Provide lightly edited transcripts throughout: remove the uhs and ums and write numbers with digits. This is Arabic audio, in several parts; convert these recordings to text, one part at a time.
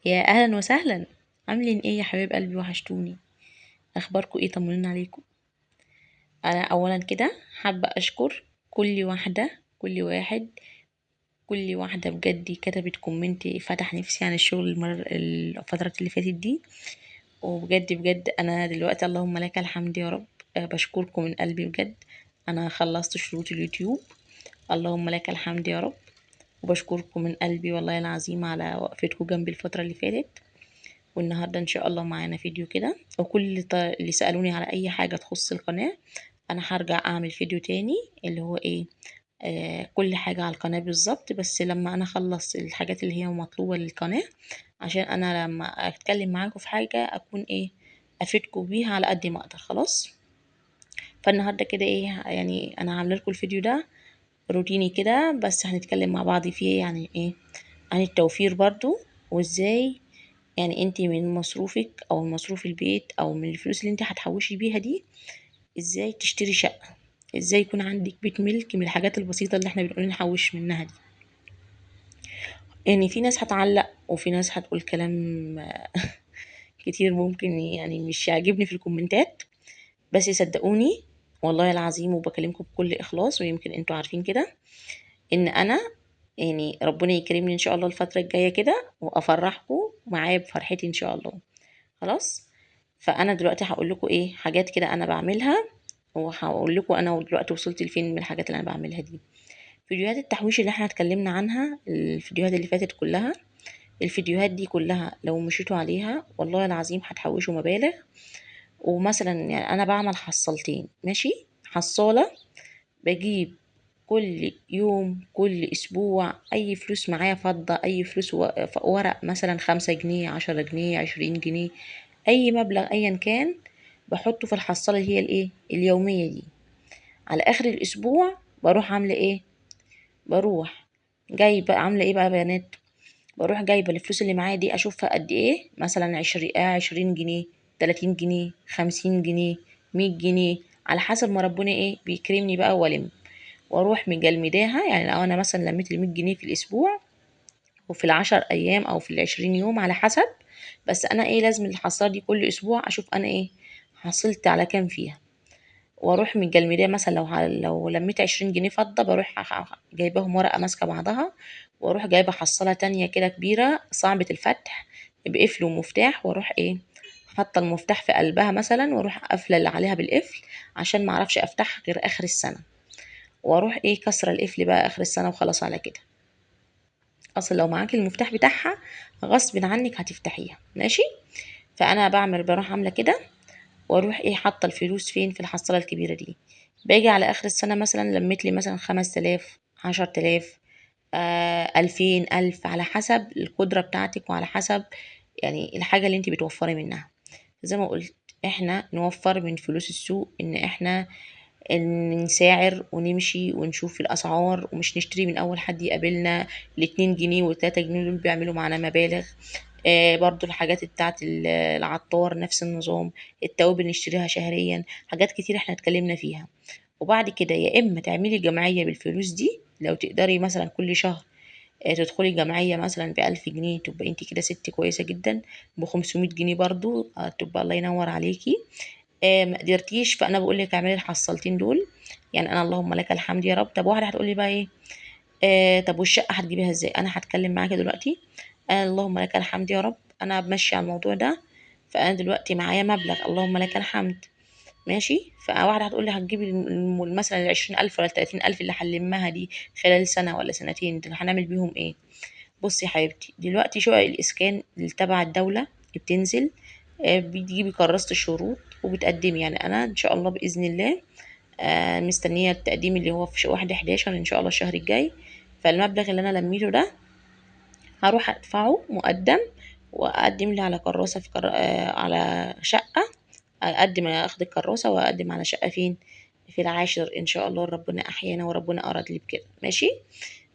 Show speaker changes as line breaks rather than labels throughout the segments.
يا اهلا وسهلا. عاملين ايه يا حبايب قلبي؟ وحشتوني. اخباركم ايه؟ طمنونا عليكم. انا اولا كده حابه اشكر كل واحده، كل واحد، كل واحده بجد كتبت كومنت فتح نفسي عن الشغل الفترات اللي فاتت دي. وبجد بجد انا دلوقتي اللهم لك الحمد يا رب. بشكركم من قلبي بجد. انا خلصت شروط اليوتيوب. اللهم لك الحمد يا رب. وبشكركم من قلبي والله العظيم على وقفتكم جنبي الفتره اللي فاتت. والنهاردة ان شاء الله معانا فيديو كده، وكل اللي سألوني على اي حاجة تخص القناة انا هرجع اعمل فيديو تاني اللي هو ايه، كل حاجة على القناة بالظبط، بس لما انا اخلص الحاجات اللي هي مطلوبة للقناة، عشان انا لما اتكلم معاكم في حاجة اكون ايه، افيدكم بيها على قد ما اقدر. خلاص. فالنهاردة كده ايه، يعني انا عامله لكم الفيديو ده روتيني كده، بس هنتكلم مع بعض فيه يعني ايه، عن التوفير برضو. وازاي يعني انت من مصروفك او من مصروف البيت او من الفلوس اللي انت هتحوشي بيها دي، ازاي تشتري شقة، ازاي يكون عندك بيت ملك من الحاجات البسيطة اللي احنا بنقول نحوش منها دي. يعني في ناس هتعلق وفي ناس هتقول كلام كتير ممكن يعني مش يعجبني في الكومنتات، بس صدقوني والله العظيم وبكلمكم بكل اخلاص، ويمكن انتوا عارفين كده ان انا يعني ربنا يكرمني ان شاء الله الفترة الجاية كده وافرحكم معايا بفرحتي ان شاء الله. خلاص. فانا دلوقتي هقول لكم ايه حاجات كده انا بعملها، وهقول لكم انا دلوقتي وصلت لفين من الحاجات اللي انا بعملها دي. فيديوهات التحويش اللي احنا اتكلمنا عنها الفيديوهات اللي فاتت كلها، الفيديوهات دي كلها لو مشيتوا عليها والله العظيم هتحوشوا مبالغ. ومثلا يعني انا بعمل حصلتين ماشي. حصالة بجيب كل يوم كل اسبوع اي فلوس معايا فضة، اي فلوس ورق، مثلا 5 جنيه، 10 جنيه، 20 جنيه، اي مبلغ ايا كان، بحطه في الحصالة اللي هي الايه اليومية دي. على اخر الاسبوع بروح عاملة ايه، بروح جايبة عاملة ايه بقى يا بنات، بروح جايبة الفلوس اللي معايا دي اشوفها قد ايه، مثلا 20 جنيه، 30 جنيه، 50 جنيه، 100 جنيه، على حسب ما ربنا ايه بيكرمني بقى والم. واروح مجلمداها، يعني لو انا مثلا لميت ال100 جنيه في الاسبوع وفي ال10 ايام او في ال20 يوم على حسب، بس انا ايه لازم الحصاله دي كل اسبوع اشوف انا ايه حصلت على كام فيها. واروح مجلمداها، مثلا لو لميت 20 جنيه فضه بروح جايباهم ورقه ماسكه بعضها، واروح جايبه حصاله تانية كده كبيره صعبه الفتح بقفل ومفتاح، واروح ايه حاطه المفتاح في قلبها مثلا، واروح قافله اللي عليها بالقفل عشان ما اعرفش افتحها غير اخر السنه، واروح ايه كسره القفل بقى اخر السنه وخلاص على كده. اصل لو معاكي المفتاح بتاعها غصب عنك هتفتحيها ماشي. فانا بروح عامله كده، واروح ايه حاطه الفلوس فين في الحصاله الكبيره دي. باجي على اخر السنه مثلا لميت لي مثلا 5000، 10000، 2000، 1000، على حسب القدره بتاعتك وعلى حسب يعني الحاجه اللي انت بتوفري منها. زي ما قلت، احنا نوفر من فلوس السوق، ان احنا نساعر ونمشي ونشوف الأسعار، ومش نشتري من أول حد يقابلنا. ال2 جنيه و3 جنيه دول بيعملوا معانا مبالغ. برضو الحاجات بتاعت العطار نفس النظام. التوابل نشتريها شهريا، حاجات كتير احنا اتكلمنا فيها. وبعد كده يا إما تعملي جمعية بالفلوس دي لو تقدري، مثلا كل شهر تدخلي جمعية مثلا ب1000 جنيه، تبقى انت كده ست كويسة جدا. ب500 جنيه برضو تبقى الله ينور عليكي. ما قدرتيش فانا بقول لك اعملي الحصالتين دول. يعني انا اللهم لك الحمد يا رب. طب واحده هتقولي بقى ايه، طب والشقه هتجيبيها ازاي؟ انا هتكلم معاكي دلوقتي. انا اللهم لك الحمد يا رب انا بمشي على الموضوع ده. فانا دلوقتي معايا مبلغ اللهم لك الحمد ماشي. فواحده هتقولي هتجيبي مثلا ال20 ألف ولا ال30 ألف اللي هنلمها دي خلال سنه ولا سنتين، دول هنعمل بيهم ايه؟ بصي يا حبيبتي، دلوقتي شقق الإسكان اللي تبع الدولة بتنزل، بتجيبي كراسة الشروط وبتقدمي. يعني أنا إن شاء الله بإذن الله مستنية التقديم اللي هو في 1/11 إن شاء الله الشهر الجاي. فالمبلغ اللي أنا لميته ده هروح أدفعه مقدم، وأقدم لي على كراسة في على شقة. أقدم أخد الكراسة وأقدم على شقة فين؟ في العاشر إن شاء الله، ربنا أحيانا وربنا أراد لي بكده ماشي.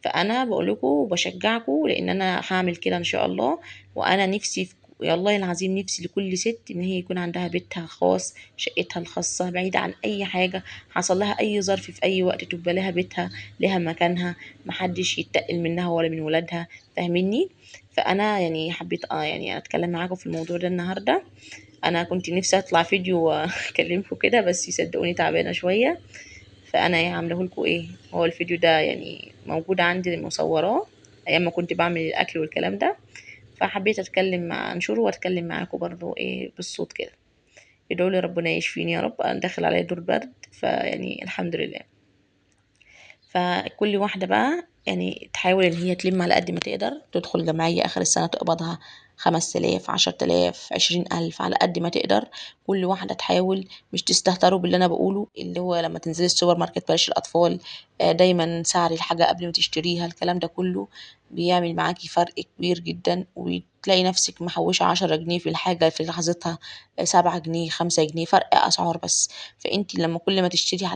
فانا بقول لكم وبشجعكم لان انا هعمل كده ان شاء الله. وانا نفسي في والله العظيم نفسي لكل ست ان هي يكون عندها بيتها خاص، شقتها الخاصه بعيده عن اي حاجه. حصل لها اي ظرف في اي وقت تبقى لها بيتها، لها مكانها، محدش يتقل منها ولا من ولادها. فاهميني؟ فانا يعني حبيت يعني اتكلم معاكم في الموضوع ده النهارده. انا كنت نفسي اطلع فيديو واكلمكم كده، بس يصدقوني تعبانه شويه. فانا ايه عامله لكم ايه، هو الفيديو ده يعني موجود عندي مصوراه ايام ما كنت بعمل الاكل والكلام ده. فحبيت اتكلم انشره واتكلم معاكم برضو ايه بالصوت كده. ادعوا لي ربنا يشفيني يا رب، انا داخل عليا دور برد فيعني الحمد لله. فكل واحدة بقى يعني تحاول ان هي تلم على قد ما تقدر، تدخل جمعية اخر السنة تقبضها 5000 10 آلاف 20 ألف على قد ما تقدر. كل واحدة تحاول، مش تستهتروا باللي انا بقوله، اللي هو لما تنزلي السوبر ماركت بلاش الاطفال، دايما سعري الحاجة قبل ما تشتريها، الكلام ده كله بيعمل معاكي فرق كبير جدا، وتلاقي نفسك محوشة 10 جنيه في الحاجة في لحظتها، 7 جنيه 5 جنيه فرق أسعار بس. فانتي لما كل ما تشتري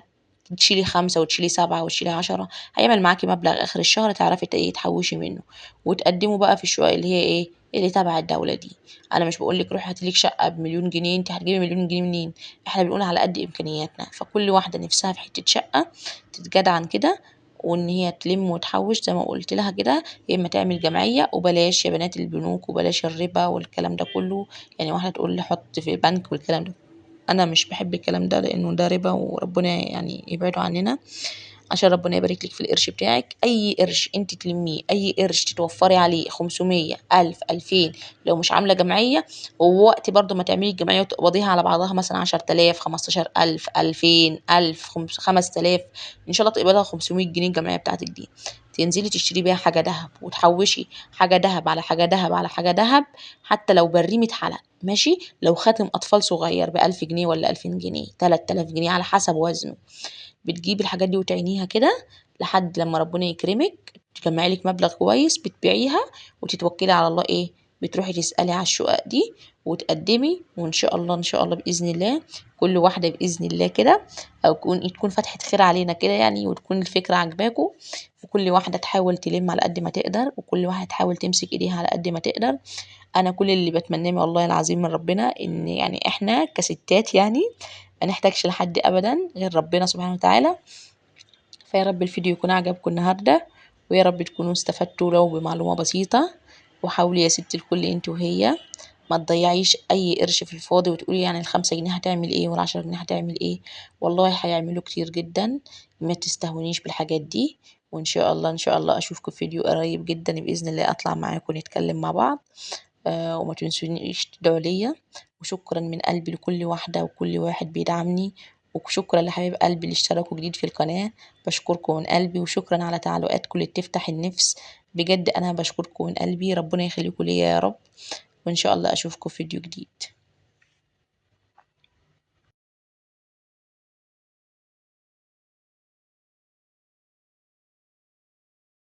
تشيلي 5 وتشيلي 7 وتشيلي 10، هيعمل معاكي مبلغ آخر الشهر تعرفي ايه تحوشي منه، وتقدموا بقى في الشقق اللي هي ايه اللي تبع الدولة دي. انا مش بقولك روحي هاتلك شقة ب1 مليون جنيه، انت هتجيبي 1 مليون جنيه منين؟ احنا بنقول على قد امكانياتنا. فكل واحدة نفسها في حتة شقة تتجدعن كده، وان هي تلم وتحوش زي ما قلت لها كده، يا اما تعمل جمعية. وبلاش يا بنات البنوك، وبلاش الربا والكلام ده كله. يعني واحدة تقول لي حط في بنك والكلام ده، انا مش بحب الكلام ده لانه ده ربا، وربنا يعني يبعده عننا. عشان ربنا يبارك لك في القرش بتاعك. اي قرش انت تلميه، اي قرش تتوفري عليه 500 1000 2000، لو مش عامله جمعيه، ووقت برضو ما تعملي الجمعيه وتقبضيها على بعضها مثلا 10000 15000 2000 1000 5000، ان شاء الله تقبضها 500 جنيه الجمعيه بتاعتك دي، تنزلي تشتري بيها حاجه دهب، وتحوشي حاجه دهب على حاجه دهب على حاجه دهب. حتى لو بريمة حلق ماشي، لو خاتم أطفال صغير ب1000 جنيه ولا 2000 جنيه 3000 جنيه على حسب وزنه. بتجيبي الحاجات دي وتعينيها كده لحد لما ربنا يكرمك، تجمعي لك مبلغ كويس بتبيعيها، وتتوكلي على الله ايه، بتروحي تسألي على الشقق دي وتقدمي. وان شاء الله ان شاء الله بإذن الله كل واحدة بإذن الله كده، او تكون فتحة خير علينا كده يعني، وتكون الفكرة عجباكم. وكل واحدة تحاول تلم على قد ما تقدر، وكل واحدة تحاول تمسك ايديها على قد ما تقدر. انا كل اللي بتمناه والله العظيم من ربنا ان يعني احنا كستات يعني ما نحتاجش لحد ابدا غير ربنا سبحانه وتعالى. فيا رب الفيديو يكون عجبكم النهارده، ويا رب تكونوا استفدتوا لو بمعلومة بسيطة. وحاولي يا ست الكل انت وهي ما تضيعيش اي قرش في الفاضي، وتقولي يعني ال5 جنيه هتعمل ايه وال10 جنيه هتعمل ايه. والله هيعملوا كتير جدا، ما تستهونيش بالحاجات دي. وان شاء الله ان شاء الله اشوفكم في فيديو قريب جدا باذن الله، اطلع معاكم نتكلم مع بعض. وما تنسونيش تدعوا ليا. وشكرا من قلبي لكل واحدة وكل واحد بيدعمني. وشكرا لحبايب قلبي اللي اشتركوا جديد في القناة، بشكركم من قلبي. وشكرا على تعليقاتكم اللي بتفتح النفس، بجد أنا بشكركم من قلبي، ربنا يخليكم ليا يا رب. وإن شاء الله أشوفكم في فيديو جديد.